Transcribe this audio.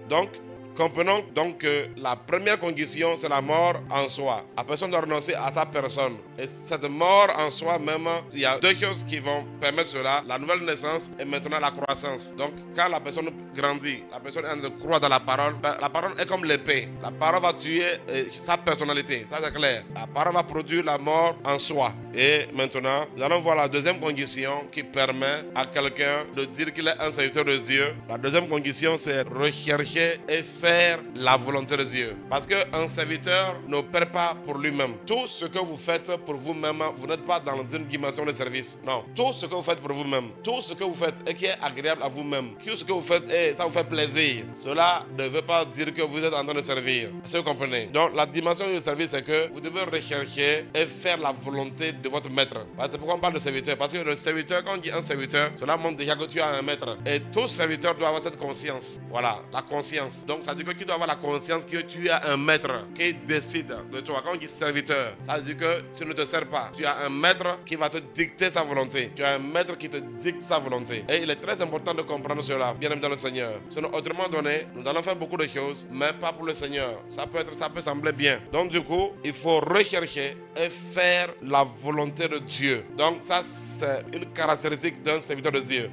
Donc, comprenons donc que la première condition, c'est la mort en soi. La personne doit renoncer à sa personne. Et cette mort en soi même, il y a deux choses qui vont permettre cela. La nouvelle naissance et maintenant la croissance. Donc, quand la personne grandit, la personne est en train de croire dans la parole est comme l'épée. La parole va tuer sa personnalité. Ça, c'est clair. La parole va produire la mort en soi. Et maintenant, nous allons voir la deuxième condition qui permet à quelqu'un de dire qu'il est un serviteur de Dieu. La deuxième condition, c'est rechercher et faire la volonté de Dieu. Parce qu'un serviteur n'opère pas pour lui-même. Tout ce que vous faites pour vous-même, vous n'êtes pas dans une dimension de service. Non. Tout ce que vous faites pour vous-même, tout ce que vous faites et qui est agréable à vous-même, tout ce que vous faites et ça vous fait plaisir, cela ne veut pas dire que vous êtes en train de servir. Est-ce que vous comprenez? Donc la dimension du service, c'est que vous devez rechercher et faire la volonté de votre maître. C'est pourquoi on parle de serviteur. Parce que le serviteur, quand on dit un serviteur, cela montre déjà que tu as un maître. Et tout serviteur doit avoir cette conscience. Voilà, la conscience. Donc ça veut dire que tu dois avoir la conscience que tu as un maître qui décide de toi. Quand on dit serviteur, ça veut dire que tu ne te sers pas. Tu as un maître qui va te dicter sa volonté. Tu as un maître qui te dicte sa volonté. Et il est très important de comprendre cela, bien aimé dans le Seigneur. Sinon, autrement donné, nous allons faire beaucoup de choses, mais pas pour le Seigneur. Ça peut sembler bien. Donc du coup, il faut rechercher et faire la volonté de Dieu. Donc ça, c'est une caractéristique d'un serviteur de Dieu.